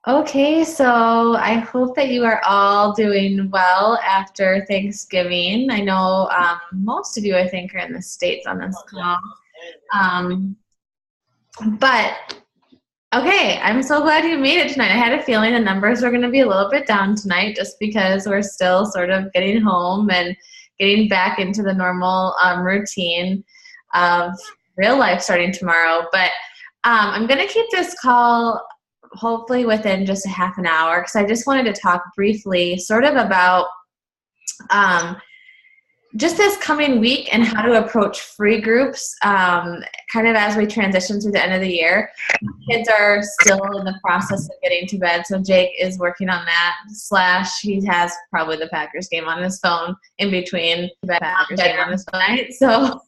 Okay, so I hope that you are all doing well after Thanksgiving. I know most of you, I think, are in the States on this call. Um, but okay, I'm so glad you made it tonight. I had a feeling the numbers were going to be a little bit down tonight just because we're still sort of getting home and getting back into the normal routine of real life starting tomorrow. But I'm going to keep this call hopefully within just a half an hour because I just wanted to talk briefly sort of about um, just this coming week and how to approach free groups kind of as we transition through the end of the year. Kids are still in the process of getting to bed, so Jake is working on that, / he has probably the Packers game on his phone in between the Packers game on his phone, right? So,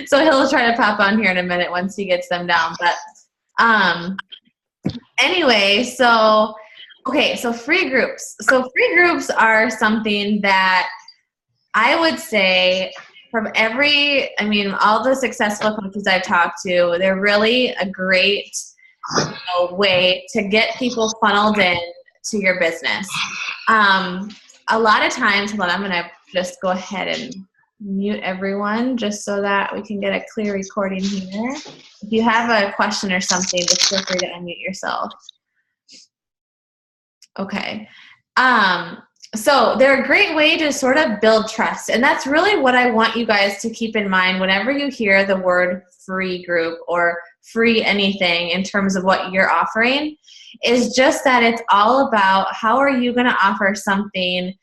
so he'll try to pop on here in a minute once he gets them down. But anyway, so okay, so free groups. So free groups are something that I would say from all the successful coaches I've talked to, they're really a great way to get people funneled in to your business. A lot of times, hold on, I'm going to just go ahead and mute everyone just so that we can get a clear recording here. If you have a question or something, just feel free to unmute yourself. Okay. So they're a great way to sort of build trust. And that's really what I want you guys to keep in mind whenever you hear the word free group or free anything in terms of what you're offering, is just that it's all about how are you going to offer something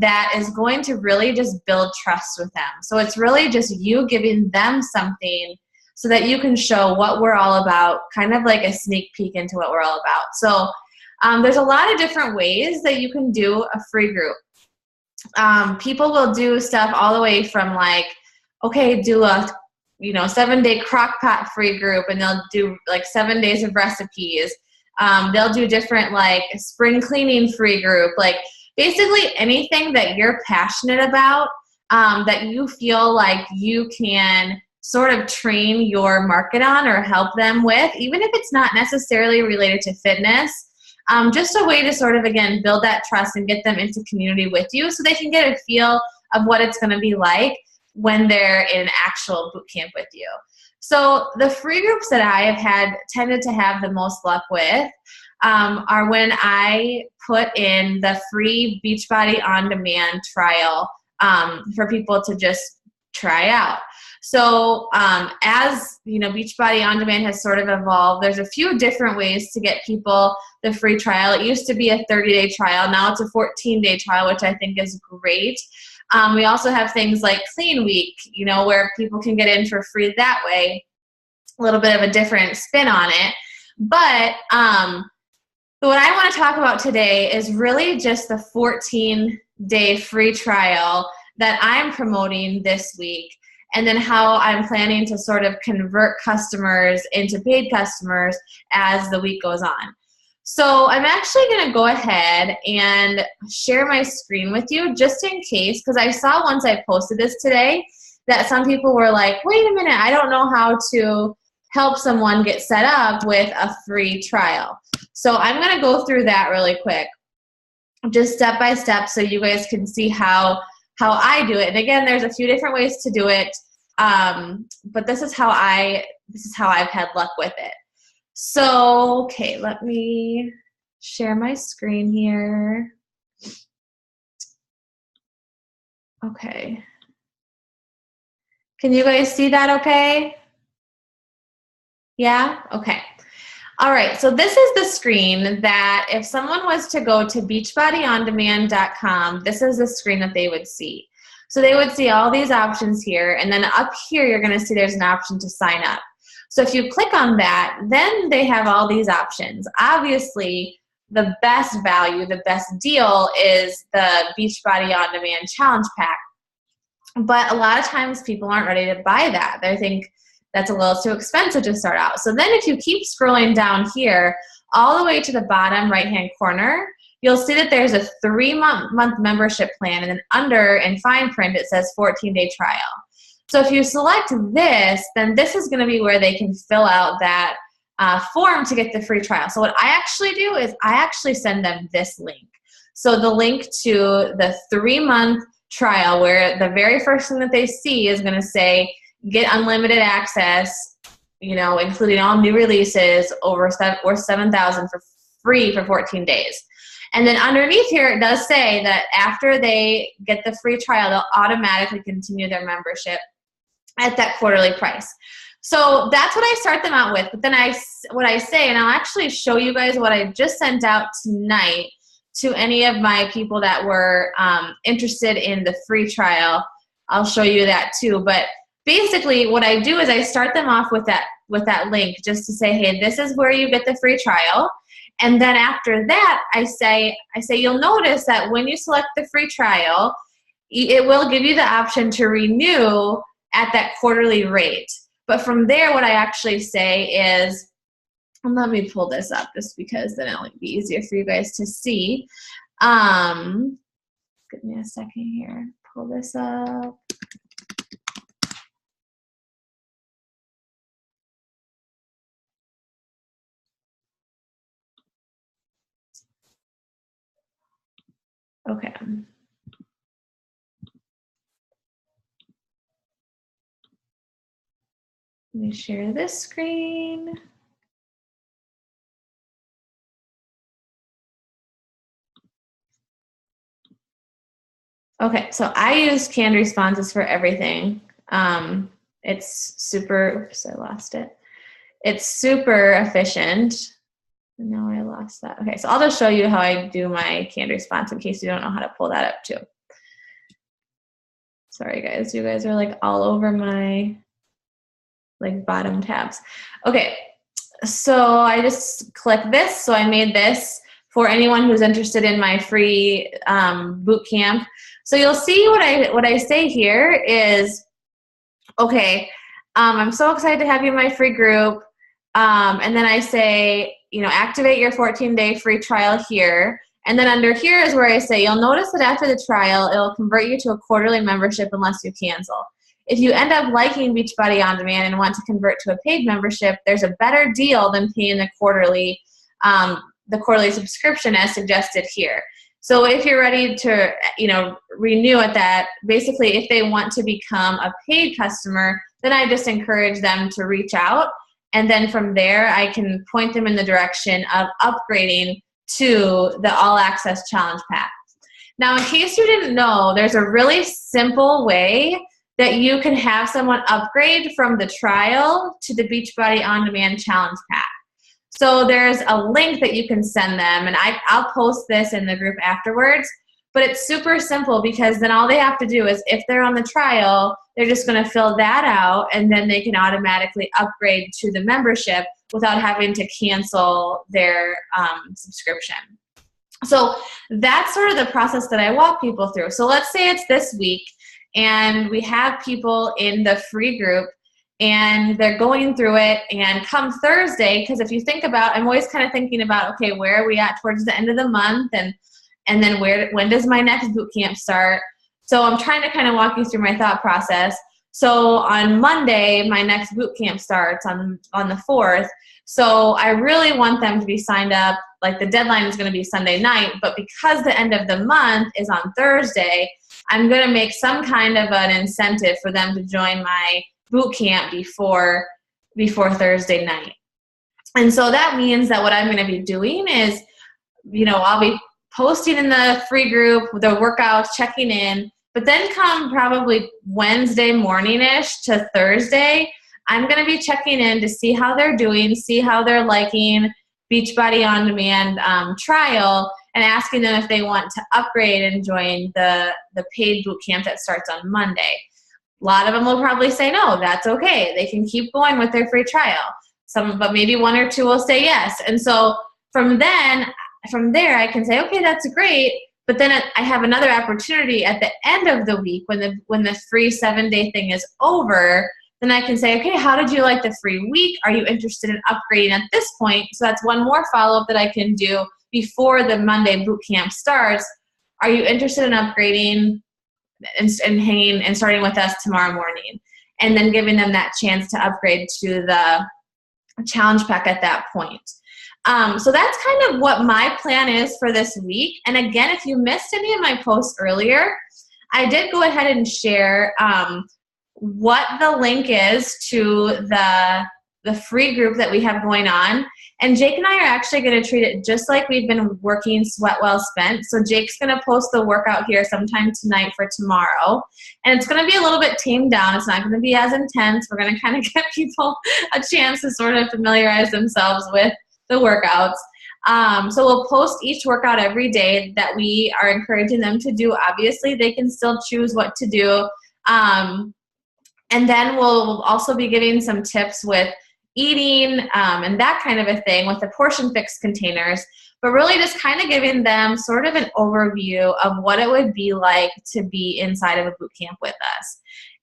that is going to really just build trust with them. So it's really just you giving them something so that you can show what we're all about, kind of like a sneak peek into what we're all about. So there's a lot of different ways that you can do a free group. People will do stuff all the way from like, okay, do a 7-day crock pot free group, and they'll do like 7 days of recipes. They'll do different like spring cleaning free group, like basically anything that you're passionate about, that you feel like you can sort of train your market on or help them with, even if it's not necessarily related to fitness. Just a way to sort of, again, build that trust and get them into community with you so they can get a feel of what it's going to be like when they're in an actual boot camp with you. So the free groups that I have tended to have the most luck with are when I put in the free Beachbody On Demand trial for people to just try out. So as Beachbody On Demand has sort of evolved, there's a few different ways to get people the free trial. It used to be a 30-day trial. Now it's a 14-day trial, which I think is great. We also have things like Clean Week, where people can get in for free that way. A little bit of a different spin on it. But what I want to talk about today is really just the 14-day free trial that I'm promoting this week, and then how I'm planning to sort of convert customers into paid customers as the week goes on. So I'm actually going to go ahead and share my screen with you just in case, because I saw once I posted this today that some people were like, wait a minute, I don't know how to help someone get set up with a free trial. So I'm going to go through that really quick, just step by step, so you guys can see how I do it. And again, there's a few different ways to do it, but this is how I've had luck with it. So, okay, let me share my screen here. Okay. Can you guys see that okay? Yeah? Okay. All right, so this is the screen that if someone was to go to beachbodyondemand.com, this is the screen that they would see. So they would see all these options here, and then up here you're going to see there's an option to sign up. So if you click on that, then they have all these options. Obviously, the best value, the best deal is the Beachbody On Demand Challenge Pack. But a lot of times people aren't ready to buy that. They think that's a little too expensive to start out. So then if you keep scrolling down here, all the way to the bottom right-hand corner, you'll see that there's a 3-month membership plan, and then under in fine print it says 14-day trial. So if you select this, then this is going to be where they can fill out that form to get the free trial. So what I actually do is I actually send them this link. So the link to the 3-month trial, where the very first thing that they see is going to say, get unlimited access, you know, including all new releases or 7,000 for free for 14 days. And then underneath here, it does say that after they get the free trial, they'll automatically continue their membership at that quarterly price. So that's what I start them out with. But then what I say, and I'll actually show you guys what I just sent out tonight to any of my people that were interested in the free trial. I'll show you that too. But basically what I do is I start them off with that link, just to say, hey, this is where you get the free trial. And then after that, I say you'll notice that when you select the free trial, it will give you the option to renew at that quarterly rate. But from there, what I actually say is, and let me pull this up just because then it'll be easier for you guys to see. Give me a second here. Pull this up. Okay. Let me share this screen. Okay, so I use canned responses for everything. It's super, oops, I lost it. It's super efficient. No, I lost that. Okay, so I'll just show you how I do my canned response in case you don't know how to pull that up too. Sorry guys, you guys are like all over my like bottom tabs. Okay, so I just click this. So I made this for anyone who's interested in my free boot camp. So you'll see what I say here is, okay, I'm so excited to have you in my free group. And then I say, you know, activate your 14-day free trial here. And then under here is where I say, you'll notice that after the trial, it'll convert you to a quarterly membership unless you cancel. If you end up liking Beachbody On Demand and want to convert to a paid membership, there's a better deal than paying the quarterly subscription as suggested here. So if you're ready to, you know, renew at that, basically if they want to become a paid customer, then I just encourage them to reach out. And then from there, I can point them in the direction of upgrading to the All Access Challenge Pack. Now, in case you didn't know, there's a really simple way that you can have someone upgrade from the trial to the Beachbody On Demand Challenge Pack. So there's a link that you can send them, and I'll post this in the group afterwards, but it's super simple because then all they have to do is, if they're on the trial, they're just gonna fill that out and then they can automatically upgrade to the membership without having to cancel their subscription. So that's sort of the process that I walk people through. So let's say it's this week and we have people in the free group and they're going through it, and come Thursday, because if you think about, I'm always kind of thinking about, okay, where are we at towards the end of the month, and then when does my next boot camp start? So I'm trying to kind of walk you through my thought process. So on Monday, my next boot camp starts on the 4th. So I really want them to be signed up, like the deadline is going to be Sunday night, but because the end of the month is on Thursday, I'm going to make some kind of an incentive for them to join my boot camp before Thursday night. And so that means that what I'm going to be doing is, you know, I'll be posting in the free group, the workouts, checking in, but then come probably Wednesday morning-ish to Thursday, I'm going to be checking in to see how they're doing, see how they're liking Beachbody On Demand trial, and asking them if they want to upgrade and join the paid boot camp that starts on Monday. A lot of them will probably say no, that's okay. They can keep going with their free trial. But maybe one or two will say yes. And so from there, I can say, okay, that's great. But then I have another opportunity at the end of the week when the free 7-day thing is over. Then I can say, okay, how did you like the free week? Are you interested in upgrading at this point? So that's one more follow-up that I can do before the Monday boot camp starts. Are you interested in upgrading and hanging and starting with us tomorrow morning? And then giving them that chance to upgrade to challenge pack at that point. So that's kind of what my plan is for this week. And again, if you missed any of my posts earlier, I did go ahead and share what the link is to the free group that we have going on. And Jake and I are actually going to treat it just like we've been working Sweat Well Spent. So Jake's going to post the workout here sometime tonight for tomorrow. And it's going to be a little bit tamed down. It's not going to be as intense. We're going to kind of get people a chance to sort of familiarize themselves with the workouts. So we'll post each workout every day that we are encouraging them to do. Obviously, they can still choose what to do. And then we'll also be giving some tips with eating and that kind of a thing with the portion fix containers, but really just kind of giving them sort of an overview of what it would be like to be inside of a boot camp with us.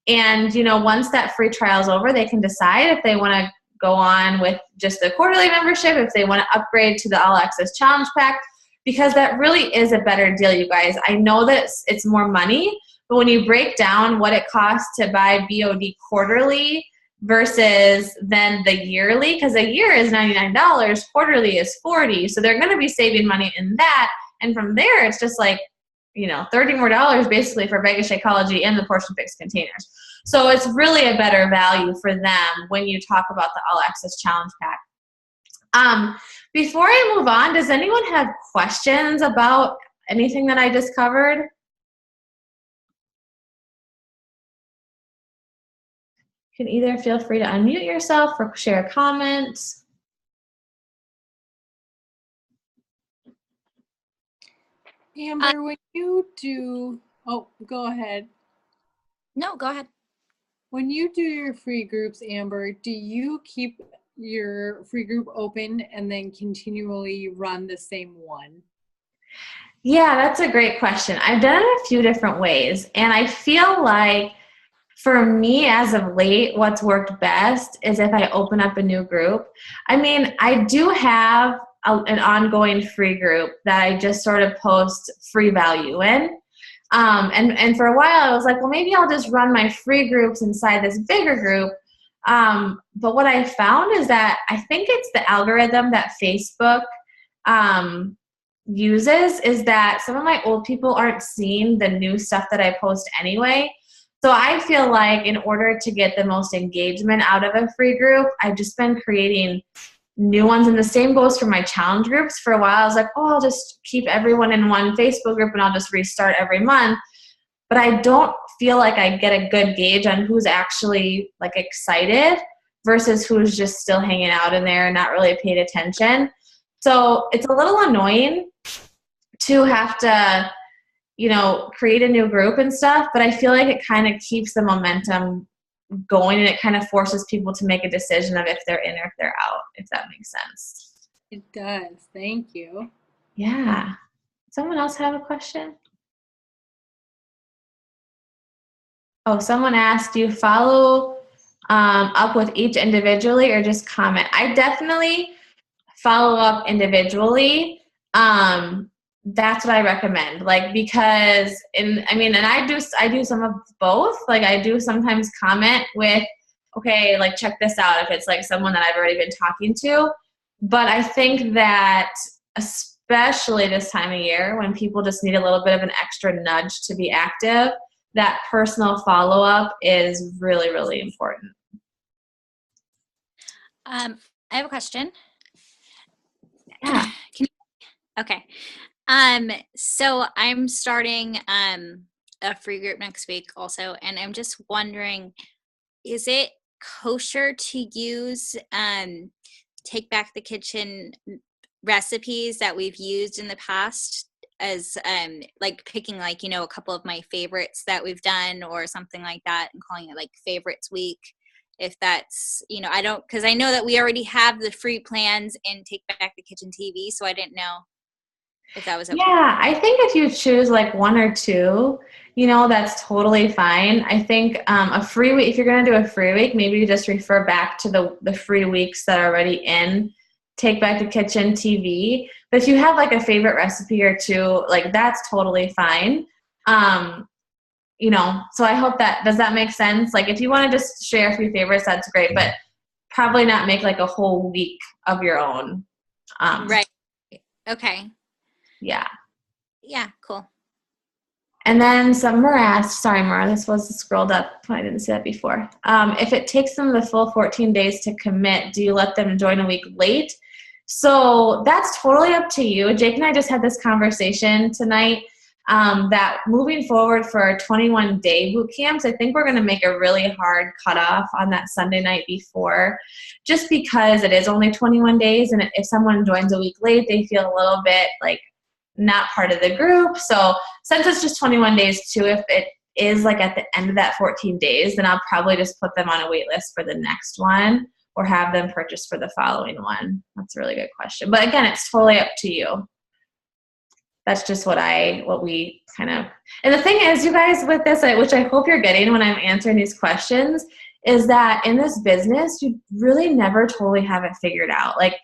And, you know, once that free trial is over, they can decide if they want to go on with just the quarterly membership, if they want to upgrade to the All Access Challenge Pack, because that really is a better deal, you guys. I know that it's more money, but when you break down what it costs to buy BOD quarterly versus then the yearly, because a year is $99, quarterly is $40, so they're going to be saving money in that. And from there, it's just like, you know, $30 more basically for Vegas Shakeology and the portion fix containers. So it's really a better value for them when you talk about the All Access Challenge Pack. Before I move on, does anyone have questions about anything that I just covered? You can either feel free to unmute yourself or share comments. Amber, when you do, oh, go ahead. No, go ahead. When you do your free groups, Amber, do you keep your free group open and then continually run the same one? Yeah, that's a great question. I've done it a few different ways, and I feel like for me, as of late, what's worked best is if I open up a new group. I mean, I do have an ongoing free group that I just sort of post free value in. And for a while, I was like, well, maybe I'll just run my free groups inside this bigger group. But what I found is that I think it's the algorithm that Facebook uses, is that some of my old people aren't seeing the new stuff that I post anyway. So I feel like in order to get the most engagement out of a free group, I've just been creating new ones. And the same goes for my challenge groups. For a while, I was like, oh, I'll just keep everyone in one Facebook group and I'll just restart every month. But I don't feel like I get a good gauge on who's actually like excited versus who's just still hanging out in there and not really paid attention. So it's a little annoying to have to, you know, create a new group and stuff, but I feel like it kind of keeps the momentum going and it kind of forces people to make a decision of if they're in or if they're out, if that makes sense. It does. Thank you. Yeah. Someone else have a question? Oh, someone asked, do you follow up with each individually or just comment? I definitely follow up individually. That's what I recommend, like, because and I do some of both. Like, I do sometimes comment with, okay, like, check this out, if it's like someone that I've already been talking to. But I think that especially this time of year when people just need a little bit of an extra nudge to be active, that personal follow-up is really, really important. I have a question. Yeah. Okay. So I'm starting a free group next week also, and I'm just wondering, is it kosher to use Take Back the Kitchen recipes that we've used in the past as like picking, like, you know, a couple of my favorites that we've done or something like that and calling it like favorites week? If that's, you know, because I know that we already have the free plans in Take Back the Kitchen TV, so I didn't know if that was okay. Yeah, I think if you choose like one or two, you know, that's totally fine. I think a free week, if you're going to do a free week, maybe you just refer back to the free weeks that are already in Take Back the Kitchen TV. But if you have like a favorite recipe or two, like, that's totally fine. You know, so I hope does that make sense? Like, if you want to just share a few favorites, that's great. But probably not make like a whole week of your own. Right. Okay. Yeah. Yeah, cool. And then Summer asked, sorry, Mara, this was scrolled up. I didn't see that before. If it takes them the full 14 days to commit, do you let them join a week late? So that's totally up to you. Jake and I just had this conversation tonight that moving forward for 21-day boot camps, I think we're going to make a really hard cutoff on that Sunday night before, just because it is only 21 days. And if someone joins a week late, they feel a little bit like not part of the group. So since it's just 21 days too, if it is like at the end of that 14 days, then I'll probably just put them on a wait list for the next one or have them purchase for the following one. That's a really good question. But again, it's totally up to you. That's just what we kind of, and the thing is, you guys, with this, which I hope you're getting when I'm answering these questions, is that in this business, you really never totally have it figured out. Like,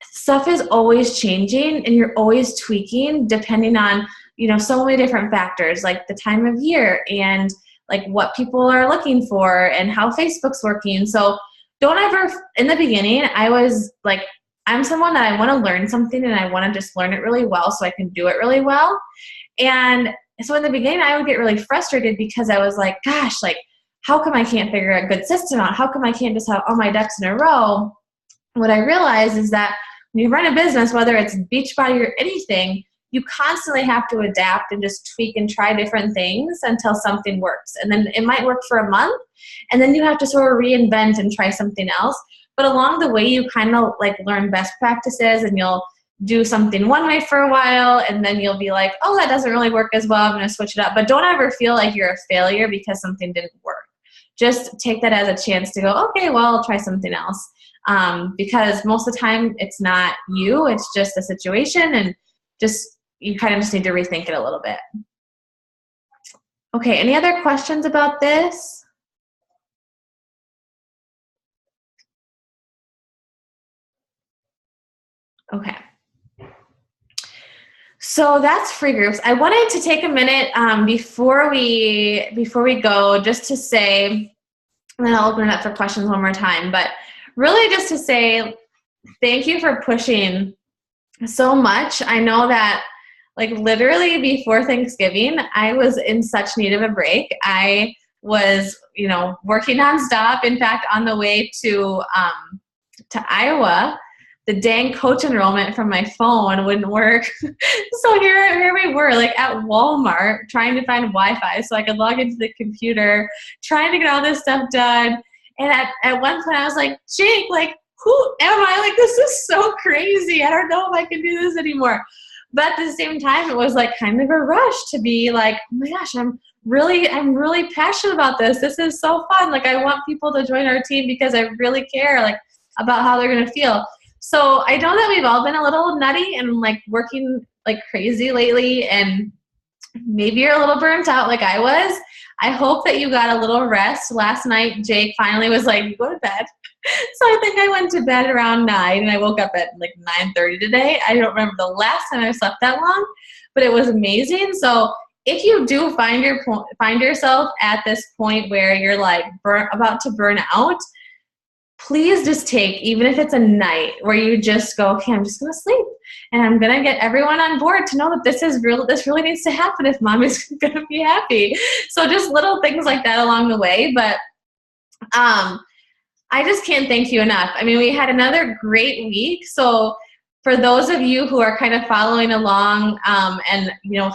stuff is always changing and you're always tweaking depending on, so many different factors, like the time of year and like what people are looking for and how Facebook's working. So don't ever, in the beginning, I was like, I'm someone that I want to learn something and I want to just learn it really well so I can do it really well. And so in the beginning, I would get really frustrated because I was like, gosh, like, how come I can't figure a good system out? How come I can't just have all my ducks in a row? What I realized is that when you run a business, whether it's Beachbody or anything, you constantly have to adapt and just tweak and try different things until something works. And then it might work for a month, and then you have to sort of reinvent and try something else. But along the way, you kind of like learn best practices, and you'll do something one way for a while, and then you'll be like, oh, that doesn't really work as well. I'm going to switch it up. But don't ever feel like you're a failure because something didn't work. Just take that as a chance to go, okay, well, I'll try something else. Because most of the time it's not you, it's just a situation, and you kind of just need to rethink it a little bit. Okay, any other questions about this? Okay. So that's free groups. I wanted to take a minute before we go just to say, and then I'll open it up for questions one more time, but really just to say thank you for pushing so much. I know that like literally before Thanksgiving, I was in such need of a break. I was, working nonstop. In fact, on the way to Iowa, the dang coach enrollment from my phone wouldn't work. So here we were, like at Walmart, trying to find Wi-Fi so I could log into the computer, trying to get all this stuff done. And at one point I was like, Jake, like, who am I? Like, this is so crazy. I don't know if I can do this anymore. But at the same time, it was like kind of a rush to be like, oh my gosh, I'm really passionate about this. This is so fun. Like, I want people to join our team because I really care, like, about how they're going to feel. So I know that we've all been a little nutty and like working like crazy lately, and maybe you're a little burnt out like I was. I hope that you got a little rest. Last night, Jake finally was like, you go to bed. So I think I went to bed around 9 and I woke up at like 9:30 today. I don't remember the last time I slept that long, but it was amazing. So if you do find yourself at this point where you're like about to burn out, please just take, even if it's a night where you just go, okay, I'm just going to sleep and I'm going to get everyone on board to know that this is real. This really needs to happen if mom is going to be happy. So just little things like that along the way. But I just can't thank you enough. I mean, we had another great week. So for those of you who are kind of following along and,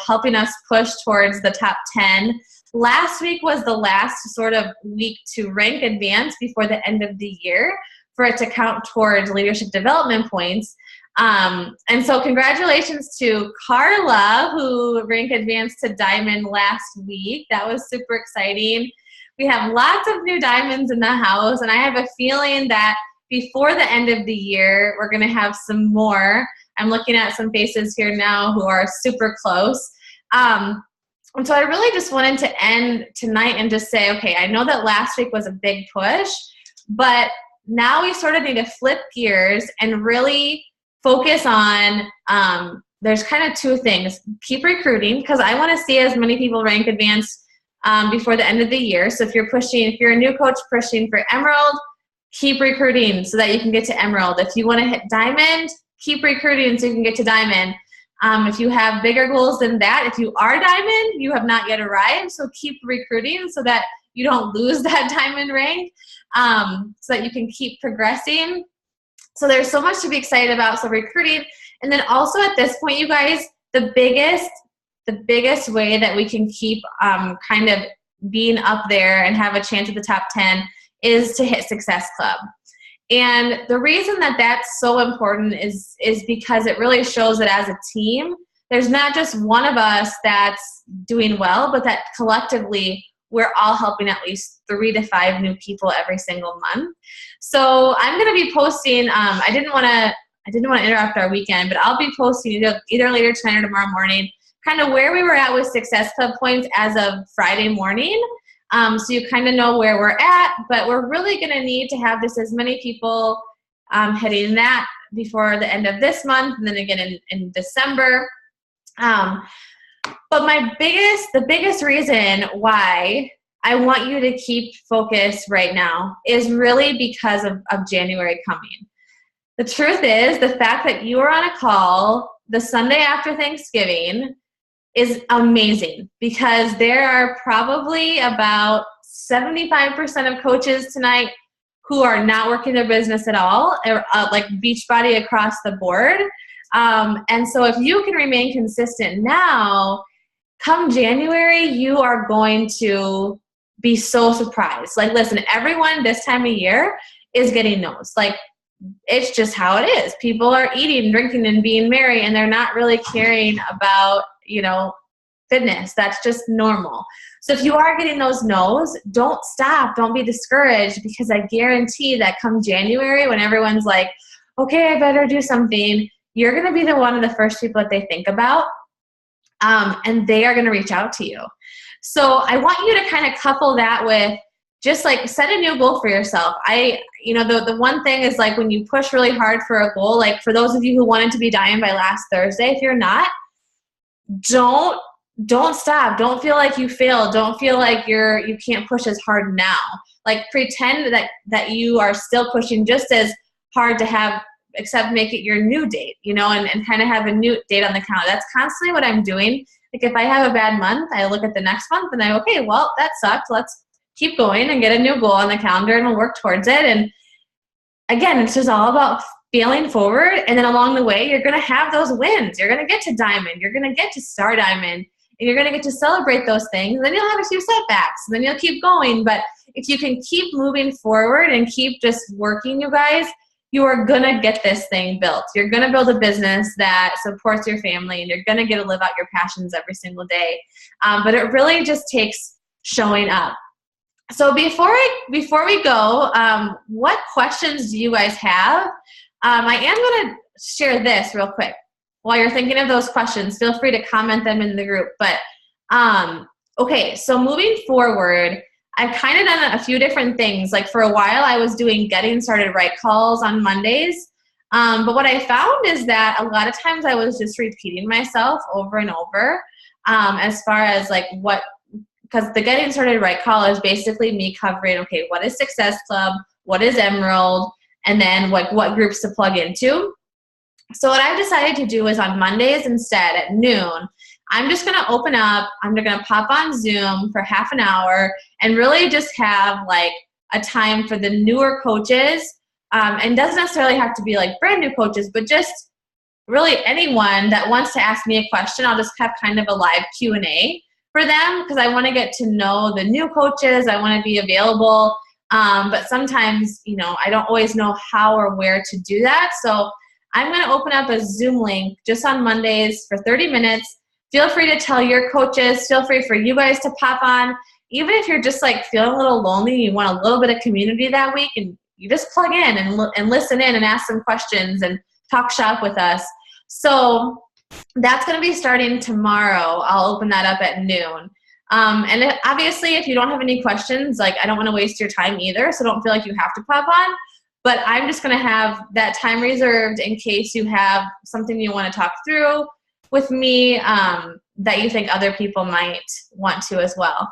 helping us push towards the top 10, last week was the last sort of week to rank advance before the end of the year for it to count towards leadership development points. And so congratulations to Carla, who ranked advanced to Diamond last week. That was super exciting. We have lots of new diamonds in the house, and I have a feeling that before the end of the year, we're going to have some more. I'm looking at some faces here now who are super close. And so I really just wanted to end tonight and just say, okay, I know that last week was a big push, but now we sort of need to flip gears and really focus on, there's kind of two things. Keep recruiting, because I want to see as many people rank advanced before the end of the year. So if you're a new coach pushing for Emerald, keep recruiting so that you can get to Emerald. If you want to hit Diamond, keep recruiting so you can get to Diamond. If you have bigger goals than that, if you are Diamond, you have not yet arrived, so keep recruiting so that you don't lose that Diamond rank, so that you can keep progressing. So there's so much to be excited about, so recruiting. And then also at this point, you guys, the biggest way that we can keep kind of being up there and have a chance at the top 10 is to hit Success Club. And the reason that that's so important is because it really shows that as a team, there's not just one of us that's doing well, but that collectively we're all helping at least 3 to 5 new people every single month. So I'm going to be posting, I didn't want to interrupt our weekend, but I'll be posting either later tonight or tomorrow morning kind of where we were at with Success Club points as of Friday morning. So you kind of know where we're at, but we're really going to need to have this as many people hitting that before the end of this month, and then again in December. But the biggest reason why I want you to keep focused right now is really because of January coming. The truth is, the fact that you are on a call the Sunday after Thanksgiving is amazing, because there are probably about 75% of coaches tonight who are not working their business at all, like Beachbody across the board. And so if you can remain consistent now, come January, you are going to be so surprised. Like, listen, everyone this time of year is getting no's. Like, it's just how it is. People are eating, drinking, and being merry, and they're not really caring about, fitness. That's just normal. So if you are getting those no's, don't stop. Don't be discouraged, because I guarantee that come January, when everyone's like, okay, I better do something, you're going to be one of the first people that they think about, and they are going to reach out to you. So I want you to kind of couple that with just like set a new goal for yourself. The one thing is, like, when you push really hard for a goal, like for those of you who wanted to be Diamond by last Thursday, if you're not, don't stop. Don't feel like you failed. Don't feel like you can't push as hard now. Like, pretend that you are still pushing just as hard to have, except make it your new date, and kind of have a new date on the calendar. That's constantly what I'm doing. Like, if I have a bad month, I look at the next month and okay, well, that sucked. Let's keep going and get a new goal on the calendar, and we'll work towards it. And again, it's just all about failing forward. And then along the way, you're going to have those wins. You're going to get to Diamond. You're going to get to Star Diamond. And you're going to get to celebrate those things. And then you'll have a few setbacks. And then you'll keep going. But if you can keep moving forward and keep just working, you guys, you are going to get this thing built. You're going to build a business that supports your family. And you're going to get to live out your passions every single day. But it really just takes showing up. So before we go, what questions do you guys have? I am going to share this real quick. While you're thinking of those questions, feel free to comment them in the group. But okay, so moving forward, I've kind of done a few different things. Like, for a while, I was doing getting started right calls on Mondays. But what I found is that a lot of times I was just repeating myself over and over, as far as like because the getting started right call is basically me covering, okay, what is Success Club? What is Emerald? And then what groups to plug into. So what I've decided to do is on Mondays instead at noon, I'm just going to open up, I'm going to pop on Zoom for half an hour and really just have like a time for the newer coaches. And doesn't necessarily have to be like brand new coaches, but just really anyone that wants to ask me a question. I'll just have kind of a live Q&A for them, because I want to get to know the new coaches. I want to be available. But sometimes, I don't always know how or where to do that. So I'm going to open up a Zoom link just on Mondays for 30 minutes. Feel free to tell your coaches. Feel free for you guys to pop on. Even if you're just like feeling a little lonely, you want a little bit of community that week, and you just plug in and listen in and ask some questions and talk shop with us. So that's going to be starting tomorrow. I'll open that up at noon. And obviously, if you don't have any questions, like, I don't want to waste your time either, so don't feel like you have to pop on. But I'm just going to have that time reserved in case you have something you want to talk through with me that you think other people might want to as well.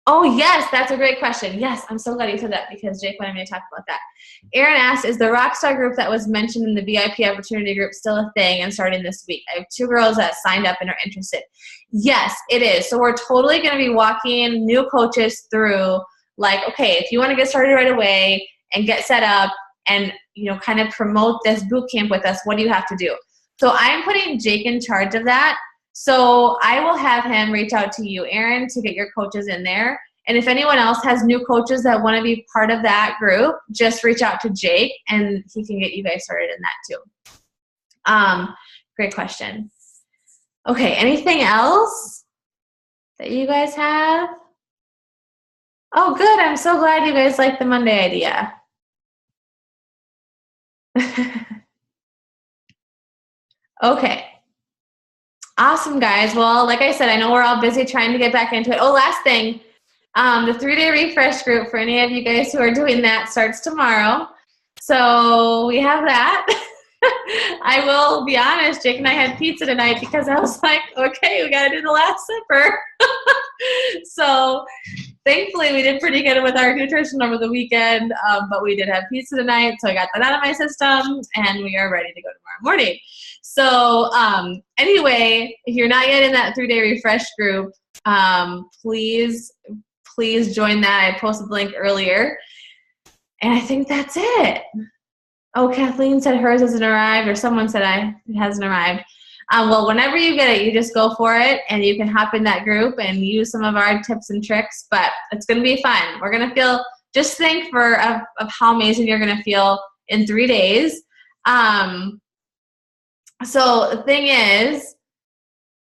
Oh, yes, that's a great question. Yes, I'm so glad you said that because Jake wanted me to talk about that. Aaron asked, is the Rockstar group that was mentioned in the VIP opportunity group still a thing and starting this week? I have 2 girls that signed up and are interested. Yes, it is. So we're totally going to be walking new coaches through, like, okay, if you want to get started right away and get set up and, kind of promote this boot camp with us, what do you have to do? So I'm putting Jake in charge of that. So I will have him reach out to you, Aaron, to get your coaches in there. And if anyone else has new coaches that want to be part of that group, just reach out to Jake and he can get you guys started in that too. Great question. Okay, anything else that you guys have? Oh, good. I'm so glad you guys like the Monday idea. Okay. Awesome, guys. Well, like I said, I know we're all busy trying to get back into it. Oh, last thing. The 3-day refresh group, for any of you guys who are doing that, starts tomorrow. So we have that. I will be honest, Jake and I had pizza tonight because I was like, okay, we got to do the last supper. So thankfully we did pretty good with our nutrition over the weekend, but we did have pizza tonight, so I got that out of my system, and we are ready to go tomorrow morning. So anyway, if you're not yet in that 3-day refresh group, please join that. I posted the link earlier. And I think that's it. Oh, Kathleen said hers hasn't arrived, or someone said it hasn't arrived. Well, whenever you get it, you just go for it, and you can hop in that group and use some of our tips and tricks, but it's going to be fun. We're going to feel, just think of how amazing you're going to feel in 3 days. So the thing is,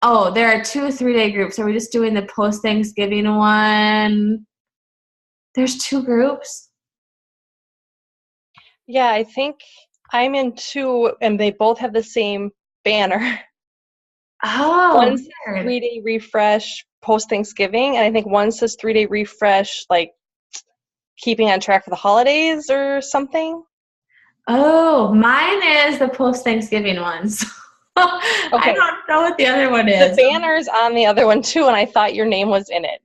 there are 2 3-day groups. Are we just doing the post-Thanksgiving one? There's 2 groups? Yeah, I think I'm in 2, and they both have the same banner. Oh, one says weird. 3-day refresh post-Thanksgiving, and I think one says 3-day refresh, like keeping on track for the holidays or something. Oh, mine is the post-Thanksgiving ones. Okay. I don't know what the other one is. The banner's on the other one too, and I thought your name was in it.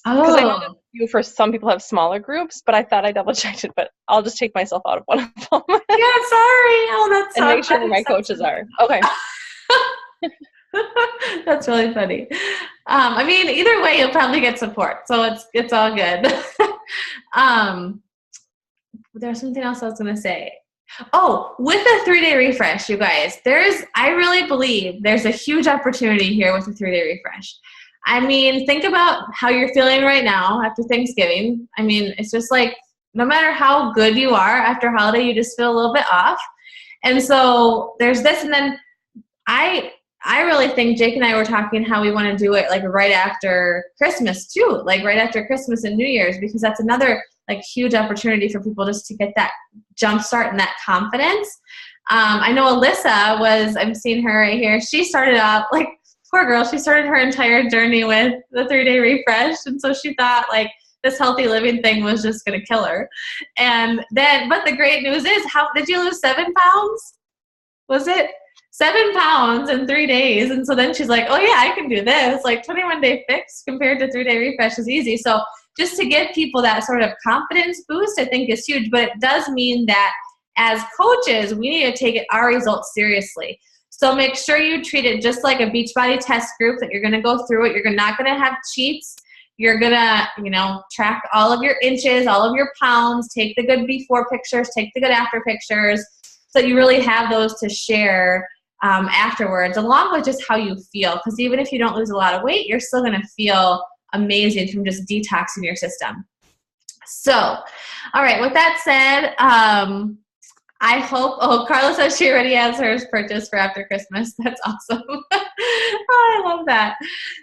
Because I know that for some people have smaller groups, but I thought I double-checked it, but I'll just take myself out of one of them. Yeah, sorry. Oh, that's and make sure my coaches are. Okay. That's really funny. I mean, either way, you'll probably get support, so it's all good. There's something else I was going to say. Oh, with a 3-day refresh, you guys, I really believe there's a huge opportunity here with a 3-day refresh. I mean, think about how you're feeling right now after Thanksgiving. I mean, it's just like, no matter how good you are after holiday, you just feel a little bit off. And so there's this, and then I really think Jake and I were talking how we want to do it like right after Christmas too, like right after Christmas and New Year's, because that's another like huge opportunity for people just to get that jump start and that confidence. I know Alyssa I'm seeing her right here. She started out like, poor girl, she started her entire journey with the 3-day refresh. And so she thought like this healthy living thing was just going to kill her. And then, but the great news is, how did you lose 7 pounds? Was it 7 pounds in 3 days? And so then she's like, oh yeah, I can do this. Like 21-day fix compared to 3-day refresh is easy. So just to give people that sort of confidence boost, I think is huge. But it does mean that as coaches, we need to take our results seriously. So make sure you treat it just like a Beachbody test group, that you're going to go through it. You're not going to have cheats. You're going to, track all of your inches, all of your pounds, take the good before pictures, take the good after pictures, so you really have those to share afterwards, along with just how you feel. Because even if you don't lose a lot of weight, you're still going to feel amazing from just detoxing your system. So, all right, with that said, I hope, Carla says she already has hers purchased for after Christmas. That's awesome. I love that.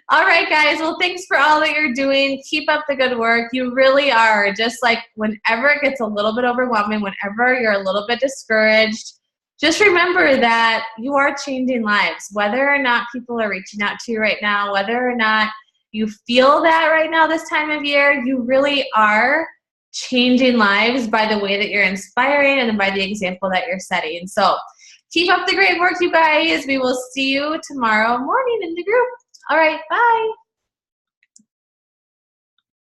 All right, guys. Well, thanks for all that you're doing. Keep up the good work. You really are. Just like whenever it gets a little bit overwhelming, whenever you're a little bit discouraged, just remember that you are changing lives. Whether or not people are reaching out to you right now, whether or not you feel that right now this time of year, you really are changing lives by the way that you're inspiring and by the example that you're setting. So keep up the great work, you guys. We will see you tomorrow morning in the group. All right, bye.